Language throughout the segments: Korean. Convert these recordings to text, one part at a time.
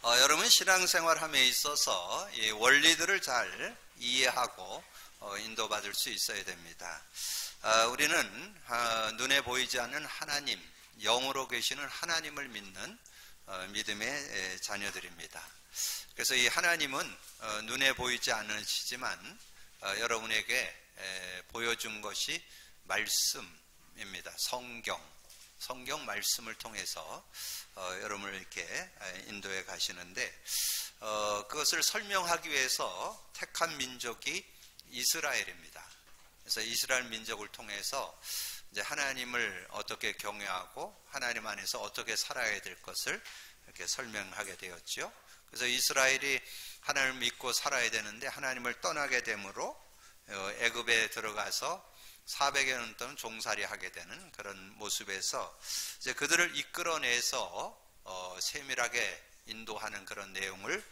여러분 신앙생활함에 있어서 이 원리들을 잘 이해하고 인도받을 수 있어야 됩니다. 우리는 눈에 보이지 않는 하나님, 영으로 계시는 하나님을 믿는 믿음의 자녀들입니다. 그래서 이 하나님은 눈에 보이지 않으시지만 여러분에게 보여준 것이 말씀입니다. 성경 말씀을 통해서 여러분을 이렇게 인도해 가시는데 그것을 설명하기 위해서 택한 민족이 이스라엘입니다. 그래서 이스라엘 민족을 통해서 이제 하나님을 어떻게 경외하고 하나님 안에서 어떻게 살아야 될 것을 이렇게 설명하게 되었죠. 그래서 이스라엘이 하나님을 믿고 살아야 되는데 하나님을 떠나게 되므로 애굽에 들어가서 400여 년 동안 종살이 하게 되는 그런 모습에서 이제 그들을 이끌어내서 세밀하게 인도하는 그런 내용을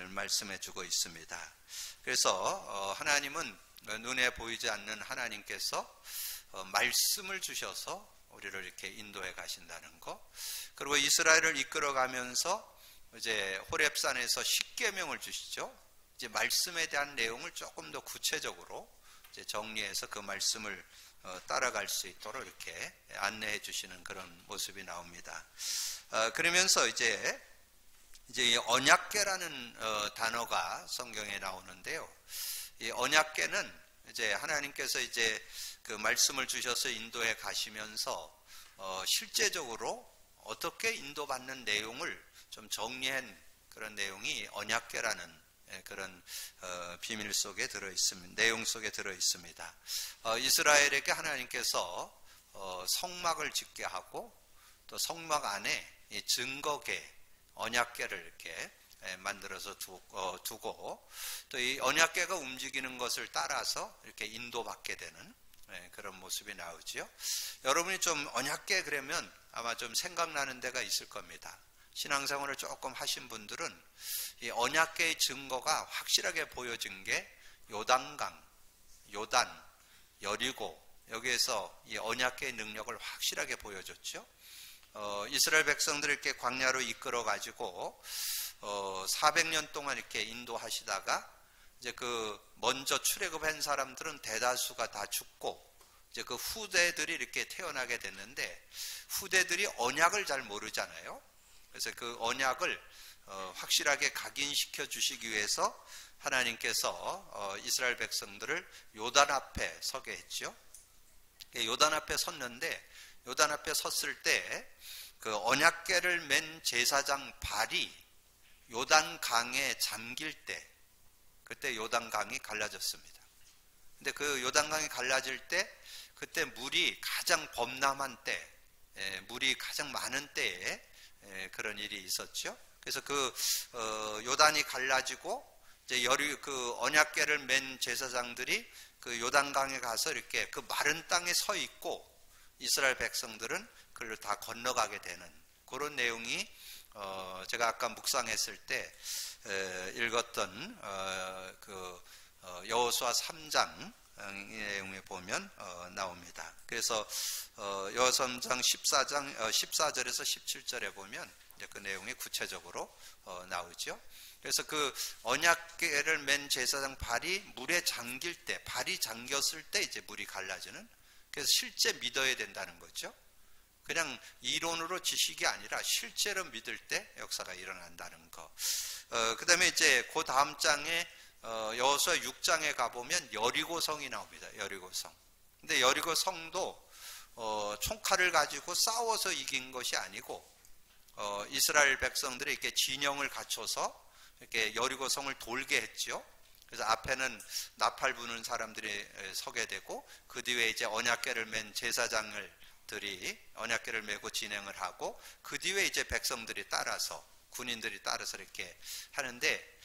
말씀해 주고 있습니다. 그래서 하나님은 눈에 보이지 않는 하나님께서 말씀을 주셔서 우리를 이렇게 인도해 가신다는 것, 그리고 이스라엘을 이끌어가면서 이제 호렙산에서 십계명을 주시죠. 이제 말씀에 대한 내용을 조금 더 구체적으로 이제 정리해서 그 말씀을 따라갈 수 있도록 이렇게 안내해 주시는 그런 모습이 나옵니다. 그러면서 이제 이 언약궤라는 단어가 성경에 나오는데요. 이 언약궤는 이제 하나님께서 이제 그 말씀을 주셔서 인도해 가시면서 실제적으로 어떻게 인도받는 내용을 좀 정리한 그런 내용이 언약궤라는 그런 비밀 속에 들어 있습니다. 내용 속에 들어 있습니다. 이스라엘에게 하나님께서 성막을 짓게 하고 또 성막 안에 이 증거궤, 언약궤를 이렇게 만들어서 두고 또 이 언약궤가 움직이는 것을 따라서 이렇게 인도받게 되는 그런 모습이 나오죠. 여러분이 좀 언약궤 그러면 아마 좀 생각나는 데가 있을 겁니다. 신앙생활을 조금 하신 분들은 이 언약궤의 증거가 확실하게 보여진 게 요단강, 요단, 여리고, 여기에서 이 언약궤의 능력을 확실하게 보여줬죠. 이스라엘 백성들을 이렇게 광야로 이끌어 가지고 400년 동안 이렇게 인도하시다가 이제 그 먼저 출애굽한 사람들은 대다수가 다 죽고 이제 그 후대들이 이렇게 태어나게 됐는데 후대들이 언약을 잘 모르잖아요. 그래서 그 언약을 확실하게 각인시켜 주시기 위해서 하나님께서 이스라엘 백성들을 요단 앞에 서게 했죠. 요단 앞에 섰는데 요단 앞에 섰을 때 그 언약궤를 맨 제사장 발이 요단 강에 잠길 때 그때 요단 강이 갈라졌습니다. 근데 그 요단 강이 갈라질 때 그때 물이 가장 범람한 때, 물이 가장 많은 때에 그런 일이 있었죠. 그래서 그 요단이 갈라지고 이제 그 언약궤를 맨 제사장들이 그 요단강에 가서 이렇게 그 마른 땅에 서 있고 이스라엘 백성들은 그걸 다 건너가게 되는 그런 내용이 제가 아까 묵상했을 때 읽었던 그 여호수아 3장 내용에 보면 나옵니다. 그래서 여호수아 3장 14절에서 17절에 보면 이제 그 내용이 구체적으로 나오죠. 그래서 그 언약궤를 맨 제사장 발이 물에 잠길 때, 발이 잠겼을 때 이제 물이 갈라지는, 그래서 실제 믿어야 된다는 거죠. 그냥 이론으로 지식이 아니라 실제로 믿을 때 역사가 일어난다는 거. 그 다음에 이제 그 다음 장에 여호수아 6장에 가보면 여리고성이 나옵니다. 여리고성. 근데 여리고성도 총칼을 가지고 싸워서 이긴 것이 아니고 이스라엘 백성들이 이렇게 진영을 갖춰서 이렇게 여리고성을 돌게 했죠. 그래서 앞에는 나팔 부는 사람들이 서게 되고 그 뒤에 이제 언약궤를 맨 제사장들이 언약궤를 메고 진행을 하고 그 뒤에 이제 백성들이 따라서 군인들이 따라서 이렇게 하는데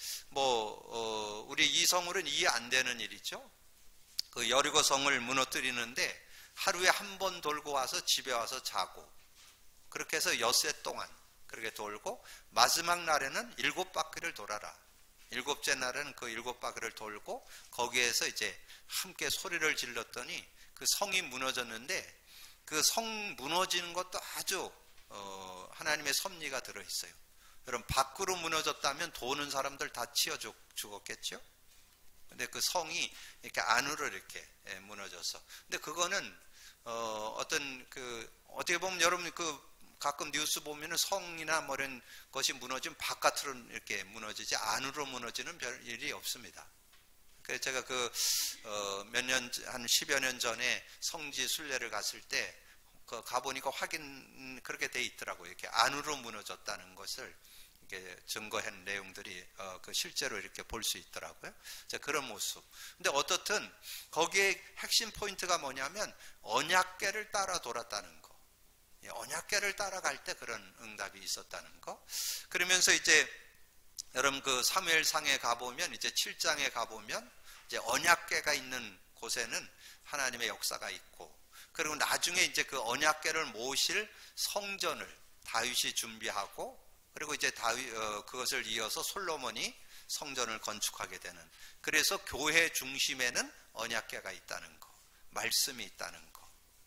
우리 이성으로는 이해 안 되는 일이죠. 그 여리고성을 무너뜨리는데 하루에 한 번 돌고 와서 집에 와서 자고 그렇게 해서 엿새 동안 그렇게 돌고 마지막 날에는 7바퀴를 돌아라. 7째 날에는 그 7바퀴를 돌고 거기에서 이제 함께 소리를 질렀더니 그 성이 무너졌는데 그 성 무너지는 것도 아주 하나님의 섭리가 들어있어요. 여러분 밖으로 무너졌다면 도는 사람들 다 치워 죽었겠죠? 근데 그 성이 이렇게 안으로 이렇게 무너져서. 근데 그거는 어떤 어떻게 보면 여러분 가끔 뉴스 보면은 성이나 뭐 이런 것이 무너지면 바깥으로 이렇게 무너지지 안으로 무너지는 별 일이 없습니다. 그래서 제가 한 10여 년 전에 성지 순례를 갔을 때 가보니까 그렇게 돼 있더라고요. 이렇게 안으로 무너졌다는 것을 이렇게 증거한 내용들이 실제로 이렇게 볼 수 있더라고요. 그런 모습. 근데 어떻든 거기에 핵심 포인트가 뭐냐면 언약궤를 따라 돌았다는 거. 언약궤를 따라갈 때 그런 응답이 있었다는 거. 그러면서 이제 여러분 사무엘상에 가보면 이제 7장에 가보면 이제 언약궤가 있는 곳에는 하나님의 역사가 있고, 그리고 나중에 이제 그 언약궤를 모실 성전을 다윗이 준비하고, 그리고 이제 그것을 이어서 솔로몬이 성전을 건축하게 되는. 그래서 교회 중심에는 언약궤가 있다는 거, 말씀이 있다는 거.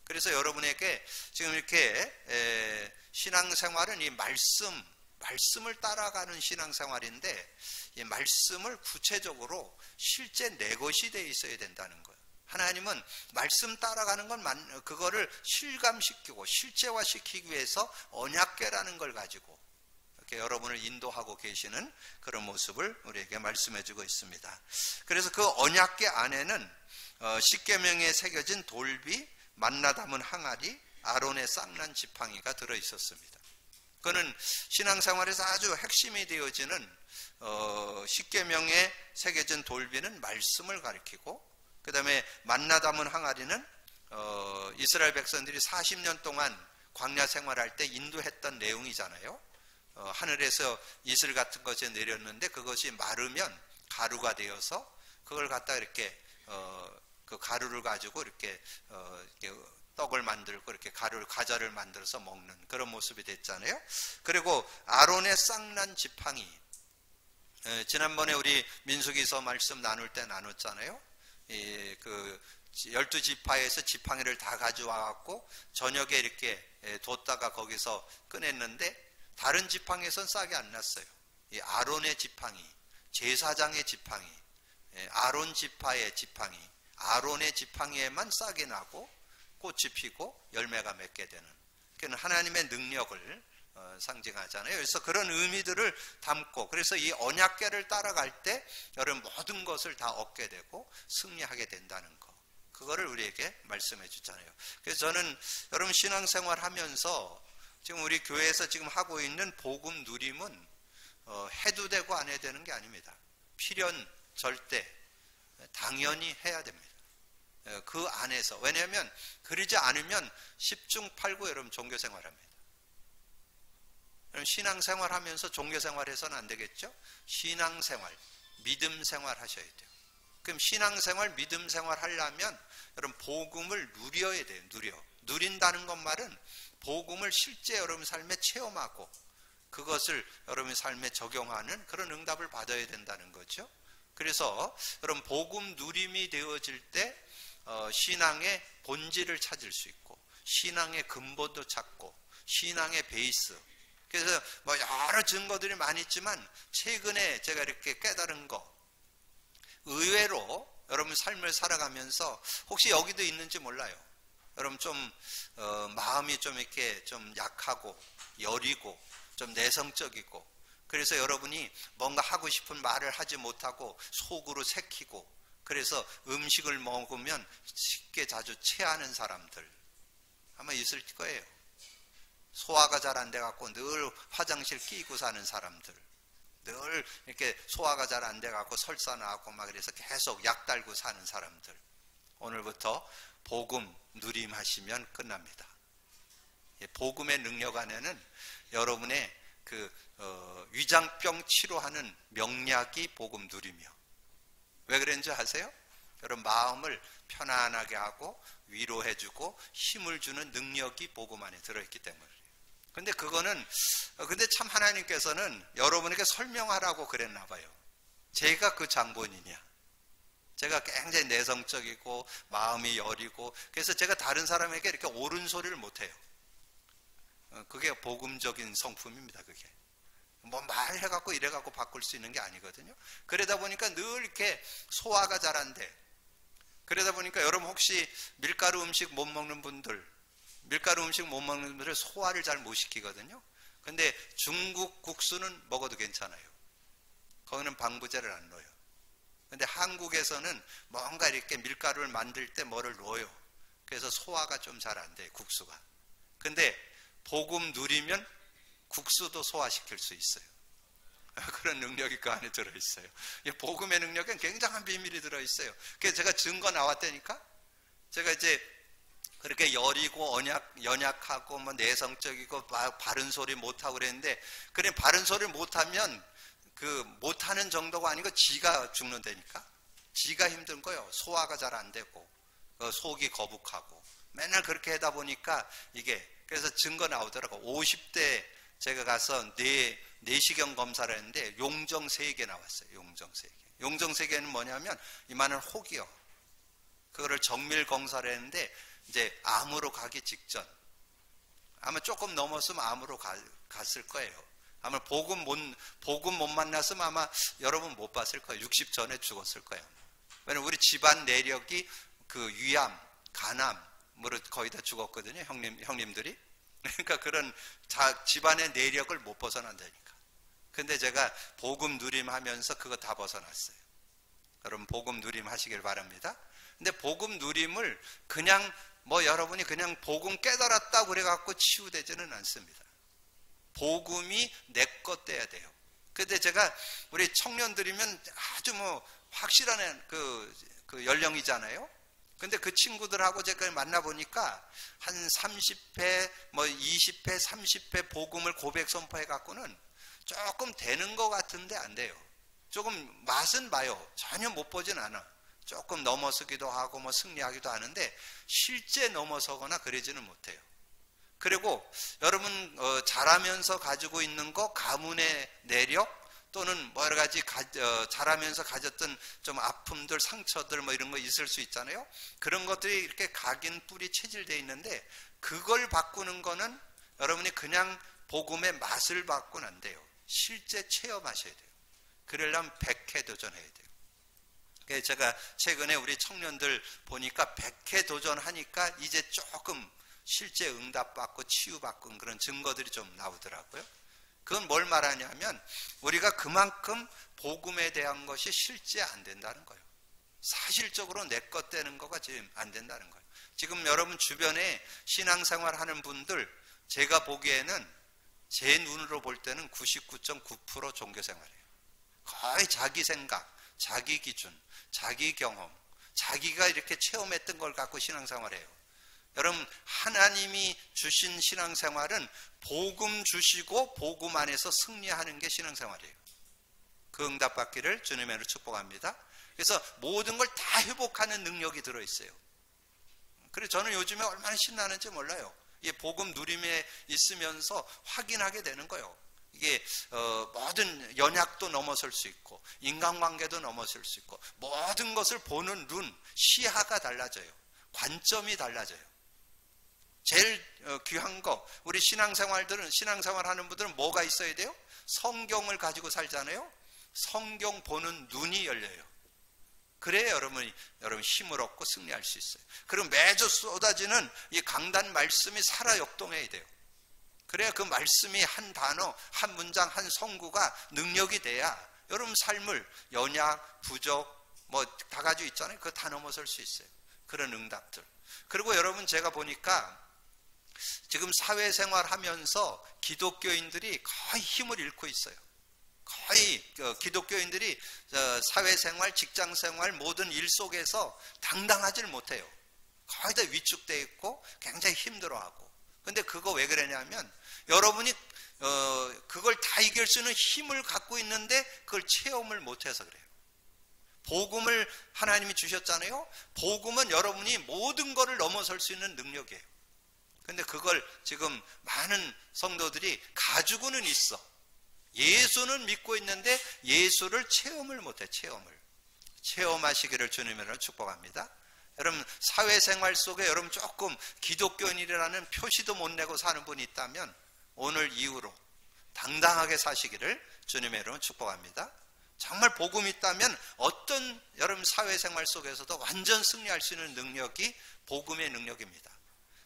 그래서 여러분에게 지금 이렇게 신앙생활은 이 말씀을 따라가는 신앙생활인데, 이 말씀을 구체적으로 실제 내 것이 되어 있어야 된다는 거예요. 하나님은 말씀 따라가는 건 그거를 실감시키고 실제화시키기 위해서 언약궤라는 걸 가지고 이렇게 여러분을 인도하고 계시는 그런 모습을 우리에게 말씀해 주고 있습니다. 그래서 그 언약궤 안에는 십계명에 새겨진 돌비, 만나 담은 항아리, 아론의 쌍난 지팡이가 들어 있었습니다. 그거는 신앙생활에서 아주 핵심이 되어지는 십계명에 새겨진 돌비는 말씀을 가리키고, 그 다음에 만나 담은 항아리는 이스라엘 백성들이 40년 동안 광야 생활할 때 인도했던 내용이잖아요. 하늘에서 이슬 같은 것이 내렸는데 그것이 마르면 가루가 되어서 그걸 갖다 이렇게 그 가루를 가지고 이렇게 떡을 만들고 이렇게 과자를 만들어서 먹는 그런 모습이 됐잖아요. 그리고 아론의 쌍난 지팡이, 지난번에 우리 민수기서 말씀 나눌 때 나눴잖아요. 12지파에서 지팡이를 다 가져와 갖고 저녁에 이렇게 뒀다가 거기서 꺼냈는데 다른 지팡이에선 싹이 안 났어요. 이 아론의 지팡이, 제사장의 지팡이, 아론 지파의 지팡이, 아론의 지팡이에만 싹이 나고 꽃이 피고 열매가 맺게 되는, 그는 하나님의 능력을 상징하잖아요. 그래서 그런 의미들을 담고, 그래서 이 언약궤를 따라갈 때 여러분 모든 것을 다 얻게 되고 승리하게 된다는 거, 그거를 우리에게 말씀해 주잖아요. 그래서 저는 여러분 신앙생활 하면서 지금 우리 교회에서 지금 하고 있는 복음 누림은 해도 되고 안 해도 되는 게 아닙니다. 필연 절대 당연히 해야 됩니다. 그 안에서. 왜냐하면 그러지 않으면 10중 8구 여러분 종교생활합니다. 신앙생활 하면서 종교생활해서는 안 되겠죠? 신앙생활, 믿음생활 하셔야 돼요. 그럼 신앙생활, 믿음생활 하려면 여러분 복음을 누려야 돼요. 누린다는 것 말은 복음을 실제 여러분 삶에 체험하고 그것을 여러분 삶에 적용하는 그런 응답을 받아야 된다는 거죠. 그래서 여러분 복음 누림이 되어질 때 신앙의 본질을 찾을 수 있고 신앙의 근본도 찾고 신앙의 베이스. 그래서 뭐 여러 증거들이 많이 있지만 최근에 제가 이렇게 깨달은 거, 의외로 여러분 삶을 살아가면서 혹시 여기도 있는지 몰라요. 여러분 좀 마음이 좀 이렇게 좀 약하고 여리고 좀 내성적이고, 그래서 여러분이 뭔가 하고 싶은 말을 하지 못하고 속으로 새키고, 그래서 음식을 먹으면 쉽게 자주 체하는 사람들 아마 있을 거예요. 소화가 잘 안 돼갖고 늘 화장실 끼고 사는 사람들, 늘 이렇게 소화가 잘 안 돼갖고 설사 나고 막 그래서 계속 약 달고 사는 사람들, 오늘부터 복음 누림하시면 끝납니다. 복음의 능력 안에는 여러분의 위장병 치료하는 명약이 복음 누리며, 왜 그런지 아세요? 여러분 마음을 편안하게 하고 위로해주고 힘을 주는 능력이 복음 안에 들어있기 때문에. 근데 근데 참 하나님께서는 여러분에게 설명하라고 그랬나 봐요. 제가 그 장본이냐? 제가 굉장히 내성적이고 마음이 여리고, 그래서 제가 다른 사람에게 이렇게 옳은 소리를 못해요. 그게 복음적인 성품입니다. 그게 뭐 말해갖고 이래갖고 바꿀 수 있는 게 아니거든요. 그러다 보니까 늘 이렇게 소화가 잘 안 돼. 그러다 보니까 여러분 혹시 밀가루 음식 못 먹는 분들, 밀가루 음식 못 먹는 분들은 소화를 잘 못 시키거든요. 근데 중국 국수는 먹어도 괜찮아요. 거기는 방부제를 안 넣어요. 근데 한국에서는 뭔가 이렇게 밀가루를 만들 때 뭐를 넣어요. 그래서 소화가 좀 잘 안 돼요, 국수가. 근데 복음 누리면 국수도 소화시킬 수 있어요. 그런 능력이 그 안에 들어있어요. 복음의 능력엔 굉장한 비밀이 들어있어요. 그래서 제가 증거 나왔다니까? 제가 이제 그렇게 여리고 연약하고 뭐 내성적이고 바른 소리 못하고 그랬는데, 그래 바른 소리 못하면 그 못하는 정도가 아니고 지가 죽는다니까? 지가 힘든 거예요. 소화가 잘 안 되고 속이 거북하고 맨날 그렇게 하다 보니까 이게, 그래서 증거 나오더라고. 50대 제가 가서 내시경 검사를 했는데 용정 3개 나왔어요. 용정 3개. 용정 3개는 뭐냐면 이만한 혹이요. 그거를 정밀 검사를 했는데 이제 암으로 가기 직전, 아마 조금 넘었으면 암으로 갔을 거예요. 아마 복음 못 만났으면 아마 여러분 못 봤을 거예요. 60 전에 죽었을 거예요. 왜냐면 우리 집안 내력이 그 위암, 간암으로 거의 다 죽었거든요. 형님들이. 그러니까 그런 집안의 내력을 못 벗어난다니까. 근데 제가 복음 누림 하면서 그거 다 벗어났어요. 여러분 복음 누림 하시길 바랍니다. 근데 복음 누림을 그냥 뭐 여러분이 그냥 복음 깨달았다고 그래갖고 치유되지는 않습니다. 복음이 내 것 돼야 돼요. 근데 제가 우리 청년들이면 아주 뭐 확실한 그 연령이잖아요. 근데 그 친구들하고 제가 만나보니까 한 30회, 뭐 20회, 30회 복음을 고백 선포해 갖고는 조금 되는 것 같은데 안 돼요. 조금 맛은 봐요. 전혀 못 보진 않아. 조금 넘어서기도 하고 뭐 승리하기도 하는데 실제 넘어서거나 그러지는 못해요. 그리고 여러분 자라면서 가지고 있는 거, 가문의 내력 또는 뭐 여러 가지 자라면서 가졌던 좀 아픔들, 상처들 뭐 이런 거 있을 수 있잖아요. 그런 것들이 이렇게 각인 뿌리 체질되어 있는데 그걸 바꾸는 거는 여러분이 그냥 복음의 맛을 바꾸는 안 돼요. 실제 체험하셔야 돼요. 그러려면 100회 도전해야 돼요. 그래서 제가 최근에 우리 청년들 보니까 100회 도전하니까 이제 조금 실제 응답받고 치유받고 그런 증거들이 좀 나오더라고요. 그건 뭘 말하냐면 우리가 그만큼 복음에 대한 것이 실제 안 된다는 거예요. 사실적으로 내 것 되는 거가 지금 안 된다는 거예요. 지금 여러분 주변에 신앙생활 하는 분들 제가 보기에는 제 눈으로 볼 때는 99.9% 종교생활이에요. 거의 자기 생각, 자기 기준, 자기 경험, 자기가 이렇게 체험했던 걸 갖고 신앙생활해요. 여러분 하나님이 주신 신앙생활은 복음 주시고 복음 안에서 승리하는 게 신앙생활이에요. 그 응답받기를 주님의 이름으로 축복합니다. 그래서 모든 걸 다 회복하는 능력이 들어있어요. 그래서 저는 요즘에 얼마나 신나는지 몰라요. 이게 복음 누림에 있으면서 확인하게 되는 거예요. 이게 모든 연약도 넘어설 수 있고 인간관계도 넘어설 수 있고 모든 것을 보는 눈, 시야가 달라져요. 관점이 달라져요. 제일 귀한 거, 우리 신앙생활 하는 분들은 뭐가 있어야 돼요? 성경을 가지고 살잖아요. 성경 보는 눈이 열려요. 그래야 여러분 힘을 얻고 승리할 수 있어요. 그리고 매주 쏟아지는 이 강단 말씀이 살아 역동해야 돼요. 그래야 그 말씀이 한 단어, 한 문장, 한 성구가 능력이 돼야 여러분 삶을 연약, 부족, 뭐 다 가지고 있잖아요. 그거 다 넘어설 수 있어요. 그런 응답들. 그리고 여러분 제가 보니까 지금 사회생활 하면서 기독교인들이 거의 힘을 잃고 있어요. 거의 기독교인들이 사회생활, 직장생활 모든 일 속에서 당당하지를 못해요. 거의 다 위축되어 있고 굉장히 힘들어하고. 근데 그거 왜 그러냐면 여러분이 그걸 다 이길 수 있는 힘을 갖고 있는데 그걸 체험을 못해서 그래요. 복음을 하나님이 주셨잖아요. 복음은 여러분이 모든 것을 넘어설 수 있는 능력이에요. 근데 그걸 지금 많은 성도들이 가지고는 있어. 예수는 믿고 있는데 예수를 체험을 못해. 체험하시기를 주님으로 축복합니다. 여러분 사회생활 속에 여러분 조금 기독교인이라는 표시도 못 내고 사는 분이 있다면 오늘 이후로 당당하게 사시기를 주님의 이름으로 축복합니다. 정말 복음이 있다면 어떤 여러분 사회생활 속에서도 완전 승리할 수 있는 능력이 복음의 능력입니다.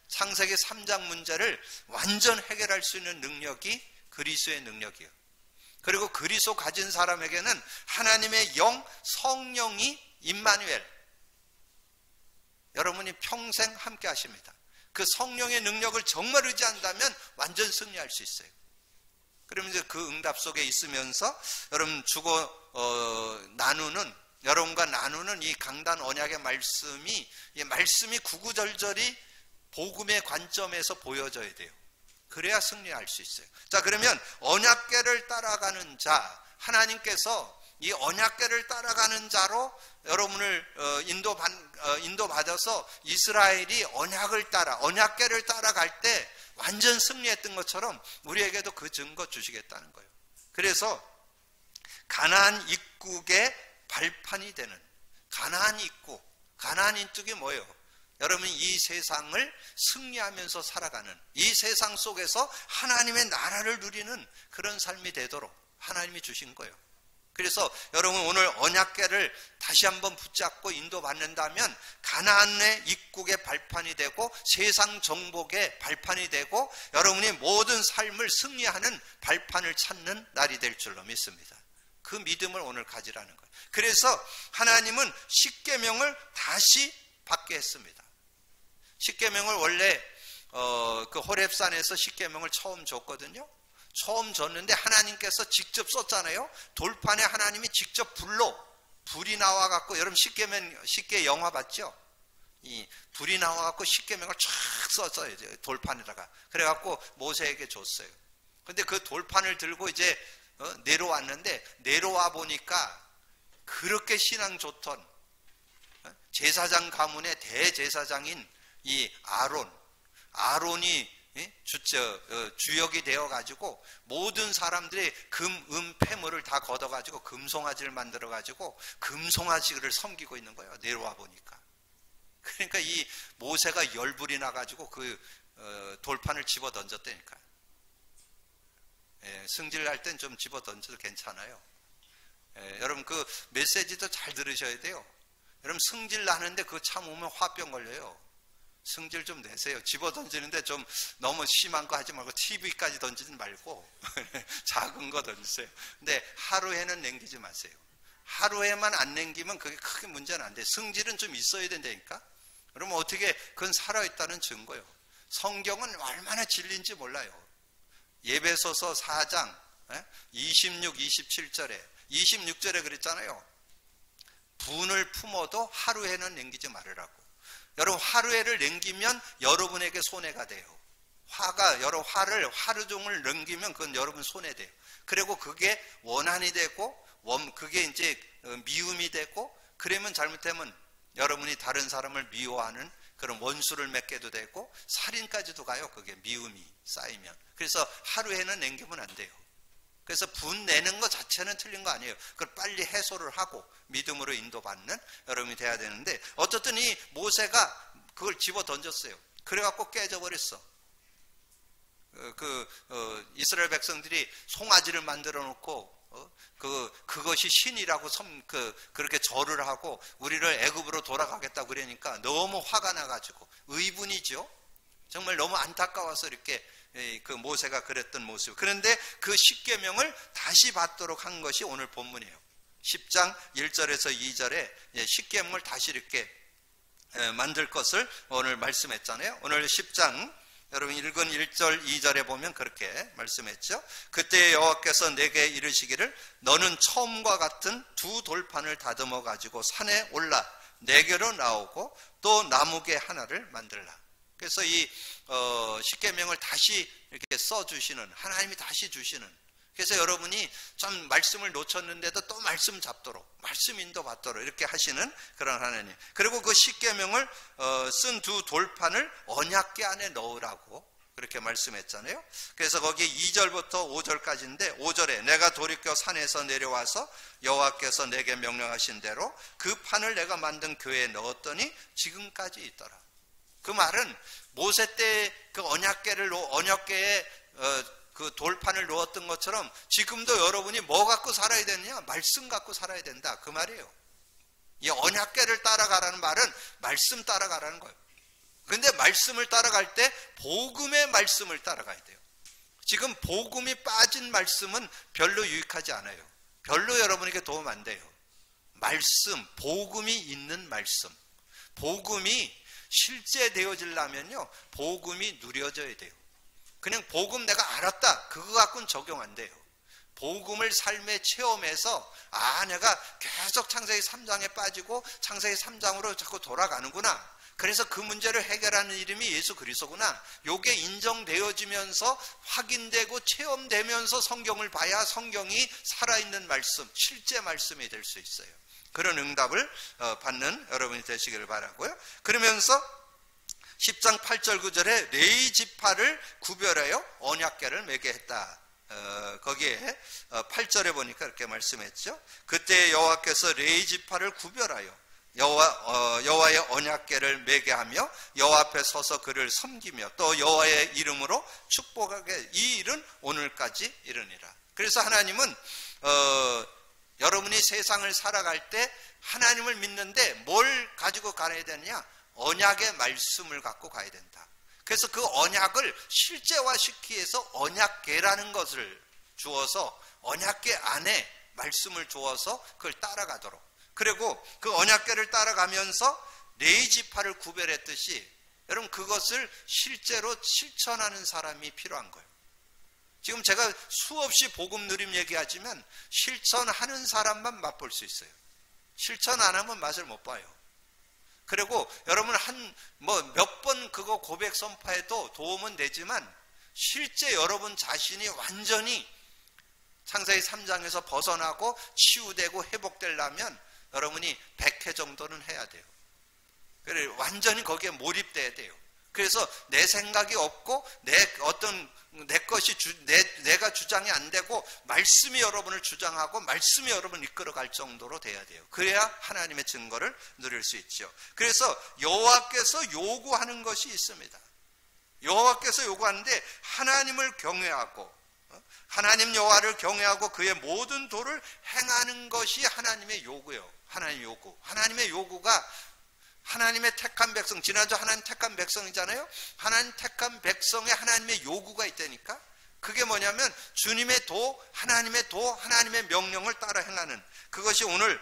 창세기 3장 문제를 완전 해결할 수 있는 능력이 그리스도의 능력이에요. 그리고 그리스도 가진 사람에게는 하나님의 영, 성령이 임마누엘, 여러분이 평생 함께 하십니다. 그 성령의 능력을 정말 의지한다면 완전 승리할 수 있어요. 그러면 이제 그 응답 속에 있으면서 여러분 여러분과 나누는 이 강단 언약의 말씀이 구구절절히 복음의 관점에서 보여져야 돼요. 그래야 승리할 수 있어요. 자, 그러면 언약궤를 따라가는 자, 하나님께서 이 언약궤를 따라가는 자로 여러분을 인도받아서 이스라엘이 언약궤를 따라갈 때 완전 승리했던 것처럼 우리에게도 그 증거 주시겠다는 거예요. 그래서 가나안 입국의 발판이 되는 가나안 입국이 뭐예요? 여러분이 이 세상을 승리하면서 살아가는, 이 세상 속에서 하나님의 나라를 누리는 그런 삶이 되도록 하나님이 주신 거예요. 그래서 여러분 오늘 언약궤를 다시 한번 붙잡고 인도받는다면 가나안의 입국의 발판이 되고 세상 정복의 발판이 되고 여러분이 모든 삶을 승리하는 발판을 찾는 날이 될 줄로 믿습니다. 그 믿음을 오늘 가지라는 거예요. 그래서 하나님은 십계명을 다시 받게 했습니다. 십계명을 원래 그 호렙산에서 십계명을 처음 줬거든요. 처음 줬는데 하나님께서 직접 썼잖아요. 돌판에 하나님이 직접 불이 나와갖고, 여러분 십계 영화 봤죠? 이 불이 나와갖고 십계명을 쫙 썼어요. 돌판에다가. 그래갖고 모세에게 줬어요. 근데 그 돌판을 들고 이제 내려왔는데, 내려와 보니까 그렇게 신앙 좋던 제사장 가문의 대제사장인 이 아론이 주역이 되어가지고 모든 사람들이 폐물을 다 걷어가지고 금송아지를 만들어가지고 금송아지를 섬기고 있는 거예요. 내려와 보니까. 그러니까 이 모세가 열불이 나가지고 그 돌판을 집어 던졌다니까요. 승질날 땐 좀 집어 던져도 괜찮아요. 여러분 그 메시지도 잘 들으셔야 돼요. 여러분 승질 나는데 그거 참으면 화병 걸려요. 승질 좀 내세요. 집어 던지는데 좀 너무 심한 거 하지 말고 TV까지 던지지 말고 작은 거 던지세요. 근데 하루에는 남기지 마세요. 하루에만 안 남기면 그게 크게 문제는 안 돼요. 승질은 좀 있어야 된다니까. 그러면 어떻게 그건 살아있다는 증거예요. 성경은 얼마나 진리인지 몰라요. 예배소서 4장 26, 27절에 26절에 그랬잖아요. 분을 품어도 하루에는 남기지 말으라고. 여러분 하루에를 남기면 여러분에게 손해가 돼요. 하루 종일 남기면 그건 여러분 손해돼요. 그리고 그게 원한이 되고 그게 이제 미움이 되고, 그러면 잘못되면 여러분이 다른 사람을 미워하는 그런 원수를 맺게도 되고 살인까지도 가요. 그게 미움이 쌓이면. 그래서 하루에는 남기면 안 돼요. 그래서 분 내는 것 자체는 틀린 거 아니에요. 그걸 빨리 해소를 하고 믿음으로 인도받는 여러분이 돼야 되는데, 어쨌든 이 모세가 그걸 집어 던졌어요. 그래갖고 깨져버렸어. 이스라엘 백성들이 송아지를 만들어 놓고 그것이 신이라고 그렇게 절을 하고 우리를 애굽으로 돌아가겠다고 그러니까 너무 화가 나가지고, 의분이죠. 정말 너무 안타까워서 이렇게 그 모세가 그랬던 모습. 그런데 그 십계명을 다시 받도록 한 것이 오늘 본문이에요. 10장 1절에서 2절에 십계명을 다시 이렇게 만들 것을 오늘 말씀했잖아요. 오늘 10장 여러분 읽은 1절 2절에 보면 그렇게 말씀했죠. 그때 여호와께서 내게 이르시기를 너는 처음과 같은 두 돌판을 다듬어 가지고 산에 올라 내게로 나오고 또 나무개 하나를 만들라. 그래서 이 십계명을 다시 이렇게 써주시는, 하나님이 다시 주시는, 그래서 여러분이 좀 말씀을 놓쳤는데도 또 말씀 잡도록, 말씀 인도 받도록 이렇게 하시는 그런 하나님. 그리고 그 십계명을 쓴 두 돌판을 언약궤 안에 넣으라고 그렇게 말씀했잖아요. 그래서 거기 2절부터 5절까지인데, 5절에 내가 돌이켜 산에서 내려와서 여호와께서 내게 명령하신 대로 그 판을 내가 만든 궤에 넣었더니 지금까지 있더라. 그 말은 모세 때 그 언약궤에 그 돌판을 놓았던 것처럼 지금도 여러분이 뭐 갖고 살아야 되느냐? 말씀 갖고 살아야 된다. 그 말이에요. 이 언약궤를 따라가라는 말은 말씀 따라가라는 거예요. 근데 말씀을 따라갈 때 복음의 말씀을 따라가야 돼요. 지금 복음이 빠진 말씀은 별로 유익하지 않아요. 별로 여러분에게 도움 안 돼요. 말씀, 복음이 있는 말씀. 복음이 실제되어지려면요, 복음이 누려져야 돼요. 그냥 복음 내가 알았다, 그거 갖고는 적용 안 돼요. 복음을 삶에 체험해서 내가 계속 창세기 3장에 빠지고 창세기 3장으로 자꾸 돌아가는구나. 그래서 그 문제를 해결하는 이름이 예수 그리스도구나. 요게 인정되어지면서 확인되고 체험되면서 성경을 봐야 성경이 살아있는 말씀, 실제 말씀이 될 수 있어요. 그런 응답을 받는 여러분이 되시기를 바라고요. 그러면서 10장 8절 9절에 레위 지파를 구별하여 언약궤를 매게 했다. 거기에 8절에 보니까 이렇게 말씀했죠. 그때 여호와께서 레위 지파를 구별하여 여호와의 언약궤를 매게 하며 여호와 앞에 서서 그를 섬기며 또 여호와의 이름으로 축복하게, 이 일은 오늘까지 이르니라. 그래서 하나님은 여러분이 세상을 살아갈 때 하나님을 믿는데 뭘 가지고 가야 되느냐? 언약의 말씀을 갖고 가야 된다. 그래서 그 언약을 실제화시키기 위해서 언약궤라는 것을 주어서 언약궤 안에 말씀을 주어서 그걸 따라가도록, 그리고 그 언약궤를 따라가면서 레위 지파를 구별했듯이 여러분 그것을 실제로 실천하는 사람이 필요한 거예요. 지금 제가 수없이 복음 누림 얘기하지만 실천하는 사람만 맛볼 수 있어요. 실천 안 하면 맛을 못 봐요. 그리고 여러분 몇 번 그거 고백 선포해도 도움은 되지만 실제 여러분 자신이 완전히 창세기 3장에서 벗어나고 치유되고 회복되려면 여러분이 100회 정도는 해야 돼요. 그래 완전히 거기에 몰입돼야 돼요. 그래서 내 생각이 없고 내 것이 내가 주장이 안 되고 말씀이 여러분을 주장하고 말씀이 여러분을 이끌어갈 정도로 돼야 돼요. 그래야 하나님의 증거를 누릴 수 있죠. 그래서 여호와께서 요구하는 것이 있습니다. 여호와께서 요구하는데 하나님을 경외하고 하나님 여호와를 경외하고 그의 모든 도를 행하는 것이 하나님의 요구예요. 하나님의 요구가 하나님의 택한 백성, 지난주 하나님 택한 백성이잖아요. 하나님 택한 백성에 하나님의 요구가 있다니까. 그게 뭐냐면 주님의 도, 하나님의 명령을 따라 행하는, 그것이 오늘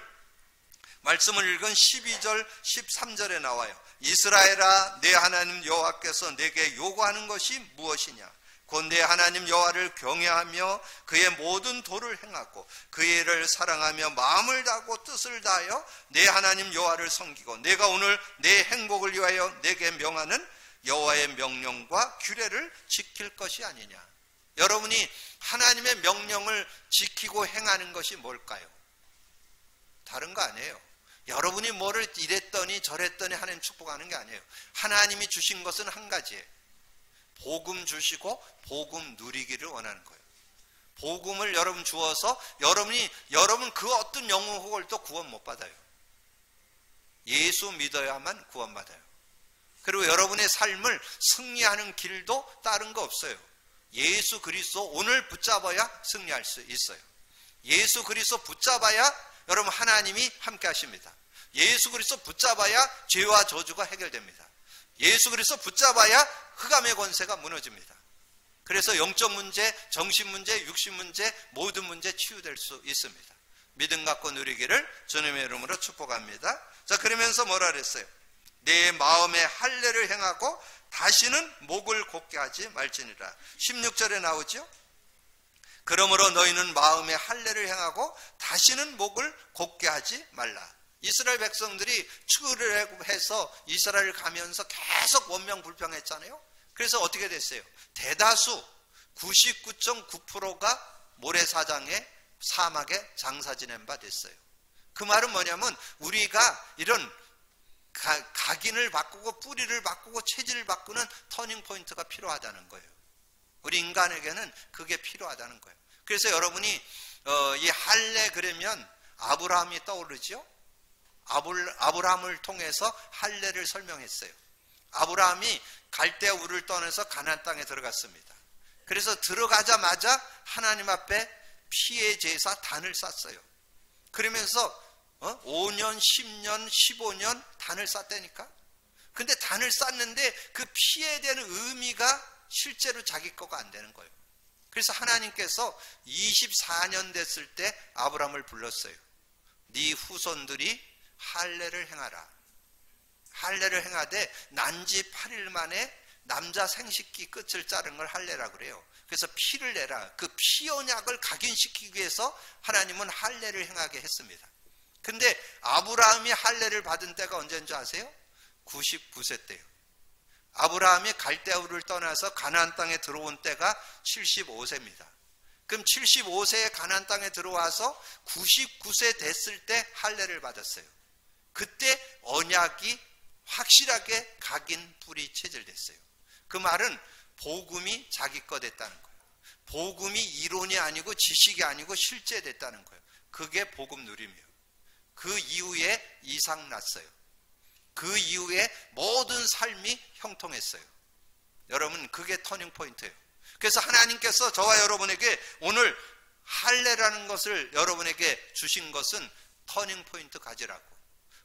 말씀을 읽은 12절 13절에 나와요. 이스라엘아, 내 하나님 여호와께서 내게 요구하는 것이 무엇이냐? 곧 내 하나님 여호와를 경외하며 그의 모든 도를 행하고 그의 일을 사랑하며 마음을 다하고 뜻을 다하여 내 하나님 여호와를 섬기고 내가 오늘 내 행복을 위하여 내게 명하는 여호와의 명령과 규례를 지킬 것이 아니냐. 여러분이 하나님의 명령을 지키고 행하는 것이 뭘까요? 다른 거 아니에요. 여러분이 뭐를 이랬더니 저랬더니 하나님 축복하는 게 아니에요. 하나님이 주신 것은 한 가지예요. 복음 주시고 복음 누리기를 원하는 거예요. 복음을 여러분 주어서 여러분 그 어떤 영혼 혹을도 구원 못 받아요. 예수 믿어야만 구원받아요. 그리고 여러분의 삶을 승리하는 길도 다른 거 없어요. 예수 그리스도 오늘 붙잡아야 승리할 수 있어요. 예수 그리스도 붙잡아야 여러분 하나님이 함께 하십니다. 예수 그리스도 붙잡아야 죄와 저주가 해결됩니다. 예수 그리스도 붙잡아야 흑암의 권세가 무너집니다. 그래서 영적 문제, 정신 문제, 육신 문제, 모든 문제 치유될 수 있습니다. 믿음 갖고 누리기를 주님의 이름으로 축복합니다. 자, 그러면서 뭐라 그랬어요? 내 마음에 할례를 행하고 다시는 목을 곧게 하지 말지니라. 16절에 나오죠? 그러므로 너희는 마음에 할례를 행하고 다시는 목을 곧게 하지 말라. 이스라엘 백성들이 출애굽해서 이스라엘 가면서 계속 원명불평했잖아요. 그래서 어떻게 됐어요? 대다수 99.9%가 모래사장에 사막에 장사 지낸 바 됐어요. 그 말은 뭐냐면 우리가 이런 각인을 바꾸고 뿌리를 바꾸고 체질을 바꾸는 터닝포인트가 필요하다는 거예요. 우리 인간에게는 그게 필요하다는 거예요. 그래서 여러분이 이 할례 그러면 아브라함이 떠오르죠? 아브라함을 통해서 할례를 설명했어요. 아브라함이 갈대아 우르를 떠나서 가나안 땅에 들어갔습니다. 그래서 들어가자마자 하나님 앞에 피의 제사 단을 쌌어요. 그러면서 5년, 10년, 15년 단을 쌌다니까. 근데 단을 쌌는데 그 피에 대한 의미가 실제로 자기 거가 안 되는 거예요. 그래서 하나님께서 24년 됐을 때 아브라함을 불렀어요. 네 후손들이 할례를 행하라. 할례를 행하되 난지 8일 만에 남자 생식기 끝을 자른 걸 할례라 그래요. 그래서 피를 내라. 그 피 언약을 각인시키기 위해서 하나님은 할례를 행하게 했습니다. 근데 아브라함이 할례를 받은 때가 언제인 줄 아세요? 99세 때요. 아브라함이 갈대아우를 떠나서 가나안 땅에 들어온 때가 75세입니다. 그럼 75세에 가나안 땅에 들어와서 99세 됐을 때 할례를 받았어요. 그때 언약이 확실하게 각인 뿌리 체질됐어요. 그 말은 복음이 자기 거 됐다는 거예요. 복음이 이론이 아니고 지식이 아니고 실제 됐다는 거예요. 그게 복음 누림이에요. 그 이후에 이삭 났어요. 그 이후에 모든 삶이 형통했어요. 여러분, 그게 터닝 포인트예요. 그래서 하나님께서 저와 여러분에게 오늘 할례라는 것을 여러분에게 주신 것은 터닝 포인트 가지라고,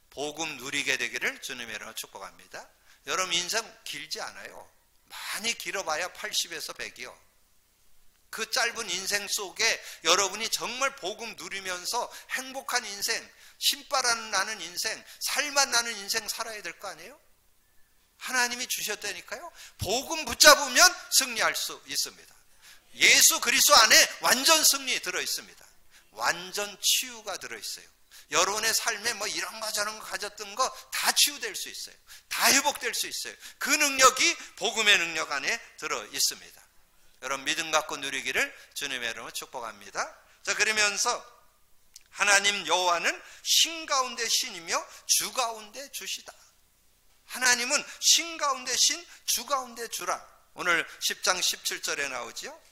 복음 누리게 되기를 주님의 이름으로 축복합니다. 여러분, 인생 길지 않아요. 많이 길어봐야 80에서 100이요. 그 짧은 인생 속에 여러분이 정말 복음 누리면서 행복한 인생, 신바람 나는 인생, 살만 나는 인생 살아야 될 거 아니에요? 하나님이 주셨다니까요. 복음 붙잡으면 승리할 수 있습니다. 예수 그리스도 안에 완전 승리 들어있습니다. 완전 치유가 들어있어요. 여러분의 삶에 뭐 이런 거 저런 거 가졌던 거 다 치유될 수 있어요. 다 회복될 수 있어요. 그 능력이 복음의 능력 안에 들어있습니다. 여러분, 믿음 갖고 누리기를 주님의 이름으로 축복합니다. 자, 그러면서 하나님 여호와는 신 가운데 신이며 주 가운데 주시다. 하나님은 신 가운데 신, 주 가운데 주라. 오늘 10장 17절에 나오죠.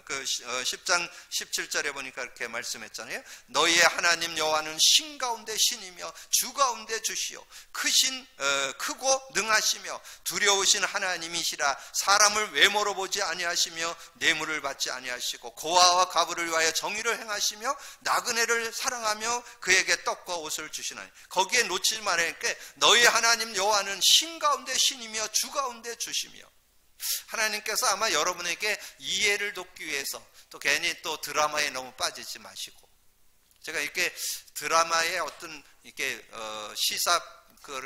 그 10장 17절에 보니까 이렇게 말씀했잖아요. 너희의 하나님 여호와는 신 가운데 신이며 주 가운데 주시오. 크고 능하시며 두려우신 하나님이시라. 사람을 외모로 보지 아니하시며 뇌물을 받지 아니하시고 고아와 가부를 위하여 정의를 행하시며 나그네를 사랑하며 그에게 떡과 옷을 주시나니. 거기에 놓치지 말아야니까 너희의 하나님 여호와는 신 가운데 신이며 주 가운데 주시며. 하나님께서 아마 여러분에게 이해를 돕기 위해서 또 괜히 또 드라마에 너무 빠지지 마시고, 제가 이렇게 드라마의 어떤 이렇게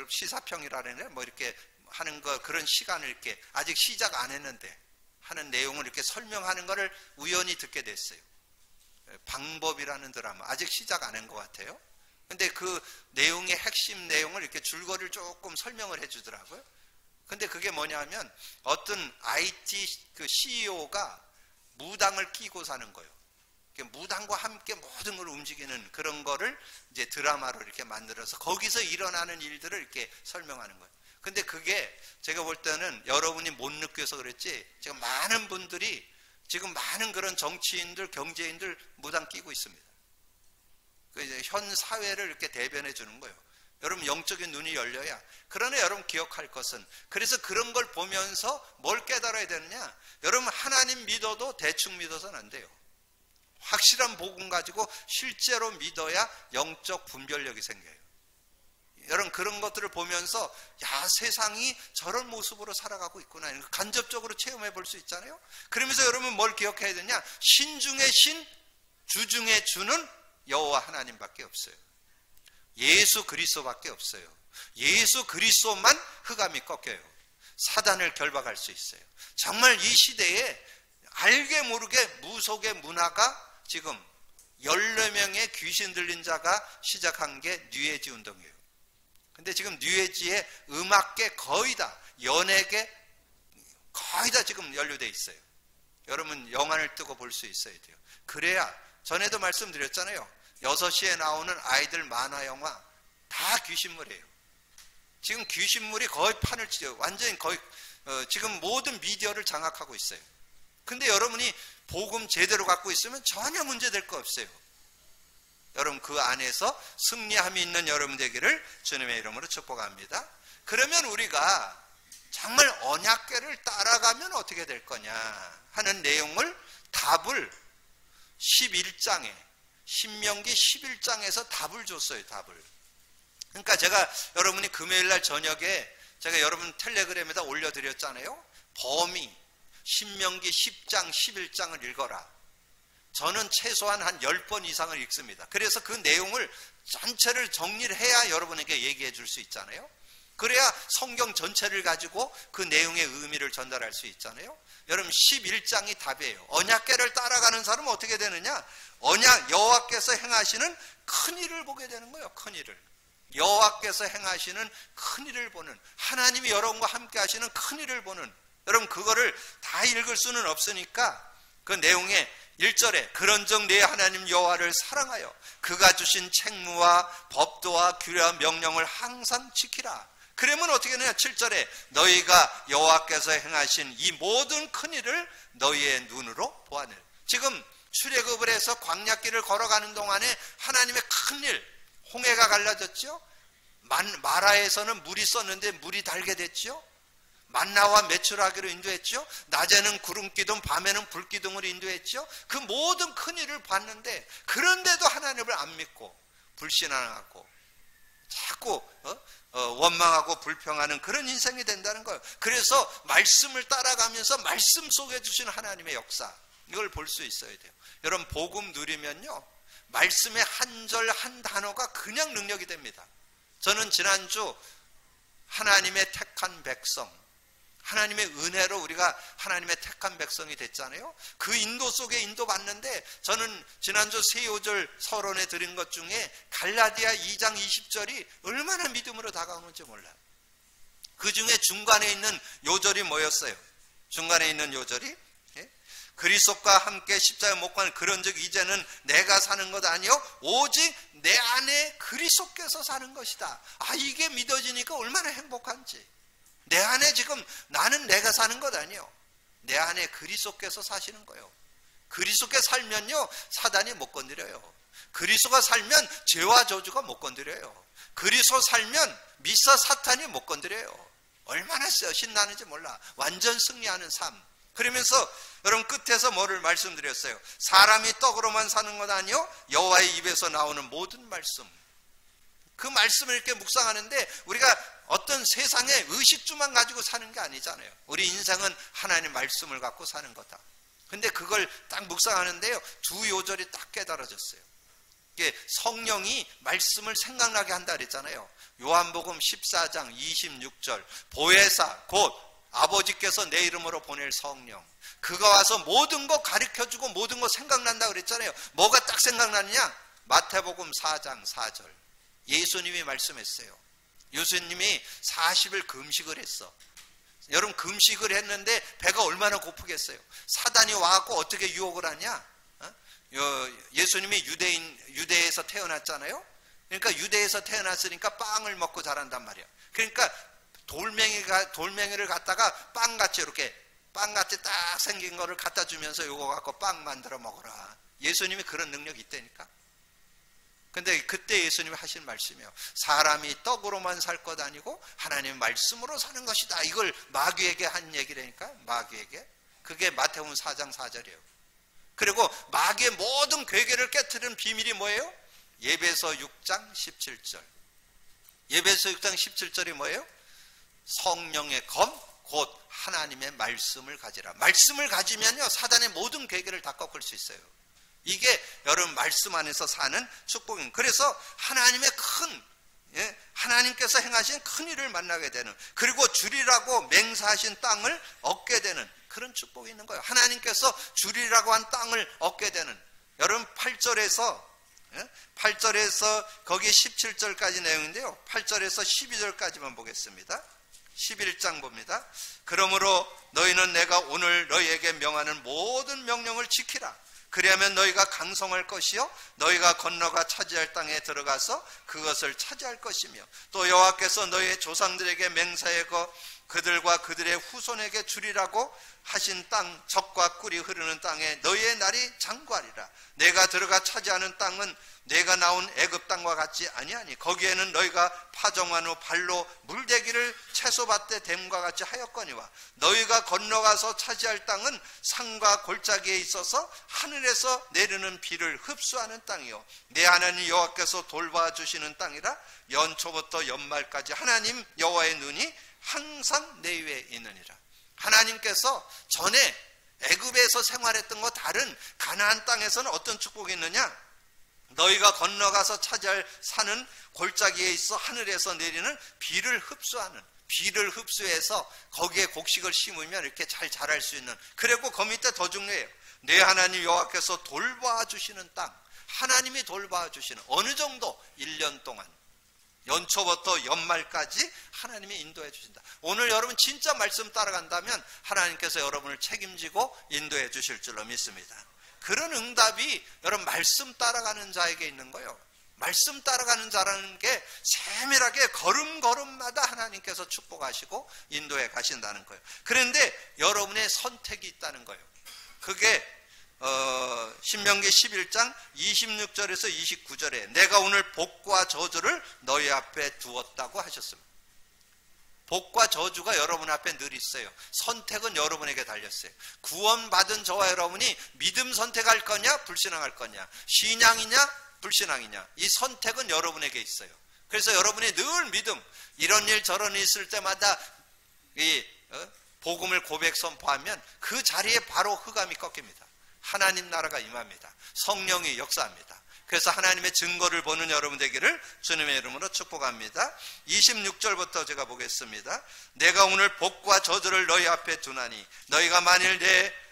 시사평이라는 뭐 이렇게 하는 거, 그런 시간을 이렇게 아직 시작 안 했는데 하는 내용을 이렇게 설명하는 거를 우연히 듣게 됐어요. 방법이라는 드라마 아직 시작 안 한 것 같아요. 근데 그 내용의 핵심 내용을 이렇게 줄거리를 조금 설명을 해주더라고요. 근데 그게 뭐냐면 어떤 IT 그 CEO가 무당을 끼고 사는 거예요. 무당과 함께 모든 걸 움직이는 그런 거를 이제 드라마로 이렇게 만들어서 거기서 일어나는 일들을 이렇게 설명하는 거예요. 근데 그게 제가 볼 때는 여러분이 못 느껴서 그랬지, 지금 많은 분들이, 지금 많은 그런 정치인들, 경제인들 무당 끼고 있습니다. 그 현 사회를 이렇게 대변해 주는 거예요. 여러분, 영적인 눈이 열려야. 그러나 여러분 기억할 것은, 그래서 그런 걸 보면서 뭘 깨달아야 되느냐? 여러분, 하나님 믿어도 대충 믿어서는 안 돼요. 확실한 복음 가지고 실제로 믿어야 영적 분별력이 생겨요. 여러분, 그런 것들을 보면서 야, 세상이 저런 모습으로 살아가고 있구나, 간접적으로 체험해 볼 수 있잖아요. 그러면서 여러분 뭘 기억해야 되냐? 신 중에 신, 주 중에 주는 여호와 하나님밖에 없어요. 예수 그리스도밖에 없어요. 예수 그리스도만 흑암이 꺾여요. 사단을 결박할 수 있어요. 정말 이 시대에 알게 모르게 무속의 문화가 지금 14명의 귀신 들린 자가 시작한 게 뉴에이지 운동이에요. 근데 지금 뉴에이지의 음악계 거의 다, 연예계 거의 다 지금 연루되어 있어요. 여러분, 영안을 뜨고 볼 수 있어야 돼요. 그래야, 전에도 말씀드렸잖아요. 6시에 나오는 아이들 만화 영화 다 귀신물이에요. 지금 귀신물이 거의 판을 치죠. 완전히 거의 지금 모든 미디어를 장악하고 있어요. 근데 여러분이 복음 제대로 갖고 있으면 전혀 문제될 거 없어요. 여러분, 그 안에서 승리함이 있는 여러분 되기를 주님의 이름으로 축복합니다. 그러면 우리가 정말 언약궤를 따라가면 어떻게 될 거냐 하는 내용을 답을 11장에 신명기 11장에서 답을 줬어요. 답을. 그러니까 제가 여러분이 금요일날 저녁에 제가 여러분 텔레그램에다 올려드렸잖아요. 범위 신명기 10장 11장을 읽어라. 저는 최소한 한 10번 이상을 읽습니다. 그래서 그 내용을 전체를 정리를 해야 여러분에게 얘기해 줄 수 있잖아요. 그래야 성경 전체를 가지고 그 내용의 의미를 전달할 수 있잖아요. 여러분 11장이 답이에요. 언약궤를 따라가는 사람은 어떻게 되느냐? 언약 여호와께서 행하시는 큰 일을 보게 되는 거예요. 큰 일을. 여호와께서 행하시는 큰 일을 보는, 하나님이 여러분과 함께 하시는 큰 일을 보는, 여러분 그거를 다 읽을 수는 없으니까 그 내용에 1절에 그런즉 내 하나님 여호와를 사랑하여 그가 주신 책무와 법도와 규례와 명령을 항상 지키라. 그러면 어떻게 되느냐? 7절에 너희가 여호와께서 행하신 이 모든 큰 일을 너희의 눈으로 보아내. 지금 출애굽을 해서 광야길을 걸어가는 동안에 하나님의 큰 일, 홍해가 갈라졌죠. 마라에서는 물이 있었는데 물이 달게 됐죠. 만나와 메추라기로 인도했죠. 낮에는 구름기둥, 밤에는 불기둥으로 인도했죠. 그 모든 큰 일을 봤는데 그런데도 하나님을 안 믿고 불신앙하고 자꾸 원망하고 불평하는 그런 인생이 된다는 거예요. 그래서 말씀을 따라가면서 말씀 속에 주신 하나님의 역사, 이걸 볼 수 있어야 돼요. 여러분 복음 누리면요, 말씀의 한 절 한 단어가 그냥 능력이 됩니다. 저는 지난주 하나님의 택한 백성, 하나님의 은혜로 우리가 하나님의 택한 백성이 됐잖아요. 그 인도 속에 인도받는데 저는 지난주 세 요절 서론에 드린 것 중에 갈라디아 2장 20절이 얼마나 믿음으로 다가오는지 몰라요. 그 중에 중간에 있는 요절이 뭐였어요? 중간에 있는 요절이 그리스도와 함께 십자가에 못 가는 그런즉 이제는 내가 사는 것 아니요 오직 내 안에 그리스도께서 사는 것이다. 아, 이게 믿어지니까 얼마나 행복한지. 내 안에 지금 나는 내가 사는 것 아니요, 내 안에 그리스도께서 사시는 거예요. 그리스도께 살면요 사단이 못 건드려요. 그리스도가 살면 죄와 저주가 못 건드려요. 그리스도 살면 미사 사탄이 못 건드려요. 얼마나 신나는지 몰라. 완전 승리하는 삶. 그러면서 여러분 끝에서 뭐를 말씀드렸어요? 사람이 떡으로만 사는 것 아니요 여호와의 입에서 나오는 모든 말씀. 그 말씀을 이렇게 묵상하는데 우리가 어떤 세상의 의식주만 가지고 사는 게 아니잖아요. 우리 인생은 하나님의 말씀을 갖고 사는 거다. 근데 그걸 딱 묵상하는데요, 두 요절이 딱 깨달아졌어요. 이게 성령이 말씀을 생각나게 한다 그랬잖아요. 요한복음 14장 26절 보혜사 곧 아버지께서 내 이름으로 보낼 성령, 그가 와서 모든 거 가르쳐주고 모든 거 생각난다 그랬잖아요. 뭐가 딱 생각나느냐? 마태복음 4장 4절 예수님이 말씀했어요. 예수님이 40일 금식을 했어. 여러분 금식을 했는데 배가 얼마나 고프겠어요. 사단이 와갖고 어떻게 유혹을 하냐? 예수님이 유대에서 태어났잖아요. 그러니까 유대에서 태어났으니까 빵을 먹고 자란단 말이야. 그러니까 돌멩이를 갖다가 빵같이 이렇게 빵같이 딱 생긴 거를 갖다 주면서 요거 갖고 빵 만들어 먹어라. 예수님이 그런 능력이 있다니까. 근데 그때 예수님이 하신 말씀이요, 사람이 떡으로만 살 것 아니고 하나님의 말씀으로 사는 것이다. 이걸 마귀에게 한 얘기라니까. 마귀에게. 그게 마태복음 4장 4절이에요. 그리고 마귀의 모든 괴계를 깨트리는 비밀이 뭐예요? 예배서 6장 17절. 예배서 6장 17절이 뭐예요? 성령의 검 곧 하나님의 말씀을 가지라. 말씀을 가지면요 사단의 모든 괴계를 다 꺾을 수 있어요. 이게 여러분 말씀 안에서 사는 축복입니다. 그래서 하나님의 하나님께서 행하신 큰 일을 만나게 되는, 그리고 주리라고 맹세하신 땅을 얻게 되는 그런 축복이 있는 거예요. 하나님께서 주리라고 한 땅을 얻게 되는, 여러분 8절에서 거기 17절까지 내용인데요, 8절에서 12절까지만 보겠습니다. 11장 봅니다. 그러므로 너희는 내가 오늘 너희에게 명하는 모든 명령을 지키라. 그리하면 너희가 강성할 것이요 너희가 건너가 차지할 땅에 들어가서 그것을 차지할 것이며, 또 여호와께서 너희의 조상들에게 맹세하고 그들과 그들의 후손에게 주리라고 하신 땅, 젖과 꿀이 흐르는 땅에 너희의 날이 장구하리라. 내가 들어가 차지하는 땅은 내가 나온 애굽 땅과 같지 아니하니 거기에는 너희가 파종한 후 발로 물대기를 채소밭에 댐과 같이 하였거니와 너희가 건너가서 차지할 땅은 산과 골짜기에 있어서 하늘에서 내리는 비를 흡수하는 땅이요 내 하나님 여호와께서 돌봐주시는 땅이라. 연초부터 연말까지 하나님 여호와의 눈이 항상 내 위에 있느니라. 하나님께서 전에 애굽에서 생활했던 것 다른 가나안 땅에서는 어떤 축복이 있느냐? 너희가 건너가서 차지할 산은 골짜기에 있어 하늘에서 내리는 비를 흡수하는, 비를 흡수해서 거기에 곡식을 심으면 이렇게 잘 자랄 수 있는, 그리고 그 밑에 더 중요해요. 내 하나님 여호와께서 돌봐주시는 땅, 하나님이 돌봐주시는, 어느 정도 1년 동안 연초부터 연말까지 하나님이 인도해 주신다. 오늘 여러분 진짜 말씀 따라간다면 하나님께서 여러분을 책임지고 인도해 주실 줄로 믿습니다. 그런 응답이 여러분 말씀 따라가는 자에게 있는 거예요. 말씀 따라가는 자라는 게 세밀하게 걸음걸음마다 하나님께서 축복하시고 인도해 가신다는 거예요. 그런데 여러분의 선택이 있다는 거예요. 그게 신명기 11장 26절에서 29절에 내가 오늘 복과 저주를 너희 앞에 두었다고 하셨습니다. 복과 저주가 여러분 앞에 늘 있어요. 선택은 여러분에게 달렸어요. 구원받은 저와 여러분이 믿음 선택할 거냐 불신앙할 거냐, 신앙이냐 불신앙이냐, 이 선택은 여러분에게 있어요. 그래서 여러분이 늘 믿음, 이런 일 저런 일 있을 때마다 이 복음을 고백 선포하면 그 자리에 바로 흑암이 꺾입니다. 하나님 나라가 임합니다. 성령이 역사합니다. 그래서 하나님의 증거를 보는 여러분 되기를 주님의 이름으로 축복합니다. 26절부터 제가 보겠습니다. 내가 오늘 복과 저주를 너희 앞에 두나니 너희가 만일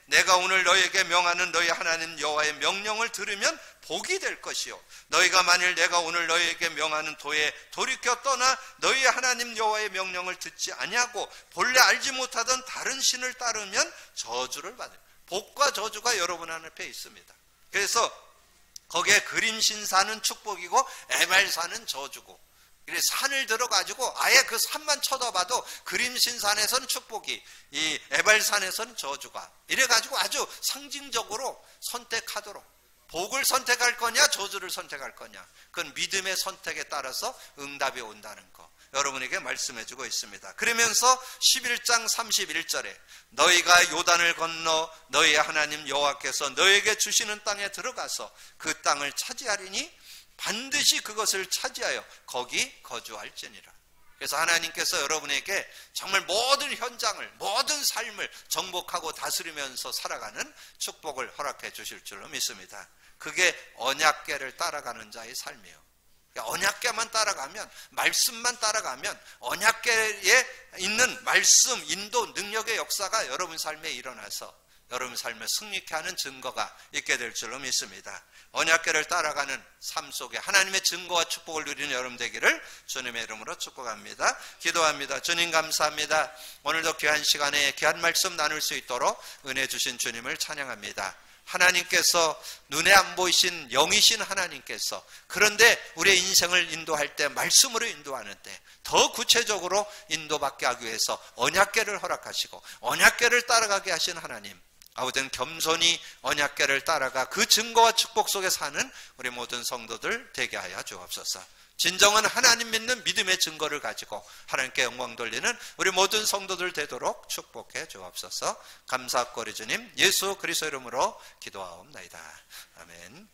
내가 오늘 너희에게 명하는 너희 하나님 여호와의 명령을 들으면 복이 될 것이요 너희가 만일 내가 오늘 너희에게 명하는 도에 돌이켜 떠나 너희 하나님 여호와의 명령을 듣지 아니하고 본래 알지 못하던 다른 신을 따르면 저주를 받을. 복과 저주가 여러분 앞에 있습니다. 그래서 거기에 그림신사는 축복이고 에발산은 저주고, 그래서 산을 들어가지고 아예 그 산만 쳐다봐도 그림신산에서는 축복이, 이 에발산에서는 저주가, 이래가지고 아주 상징적으로 선택하도록, 복을 선택할 거냐 저주를 선택할 거냐, 그건 믿음의 선택에 따라서 응답이 온다는 거 여러분에게 말씀해주고 있습니다. 그러면서 11장 31절에 너희가 요단을 건너 너희의 하나님 여호와께서 너희에게 주시는 땅에 들어가서 그 땅을 차지하리니 반드시 그것을 차지하여 거기 거주할지니라. 그래서 하나님께서 여러분에게 정말 모든 현장을, 모든 삶을 정복하고 다스리면서 살아가는 축복을 허락해 주실 줄로 믿습니다. 그게 언약궤를 따라가는 자의 삶이에요. 언약궤만 따라가면, 말씀만 따라가면 언약궤에 있는 말씀, 인도, 능력의 역사가 여러분 삶에 일어나서 여러분 삶을 승리케 하는 증거가 있게 될 줄로 믿습니다. 언약궤를 따라가는 삶 속에 하나님의 증거와 축복을 누리는 여러분 되기를 주님의 이름으로 축복합니다. 기도합니다. 주님 감사합니다. 오늘도 귀한 시간에 귀한 말씀 나눌 수 있도록 은혜 주신 주님을 찬양합니다. 하나님께서 눈에 안 보이신 영이신 하나님께서, 그런데 우리의 인생을 인도할 때 말씀으로 인도하는데 더 구체적으로 인도받게 하기 위해서 언약궤를 허락하시고 언약궤를 따라가게 하신 하나님, 아무튼 겸손히 언약궤를 따라가 그 증거와 축복 속에 사는 우리 모든 성도들 되게 하여 주옵소서. 진정한 하나님 믿는 믿음의 증거를 가지고 하나님께 영광 돌리는 우리 모든 성도들 되도록 축복해 주옵소서. 감사거리 주님 예수 그리스도 이름으로 기도하옵나이다. 아멘.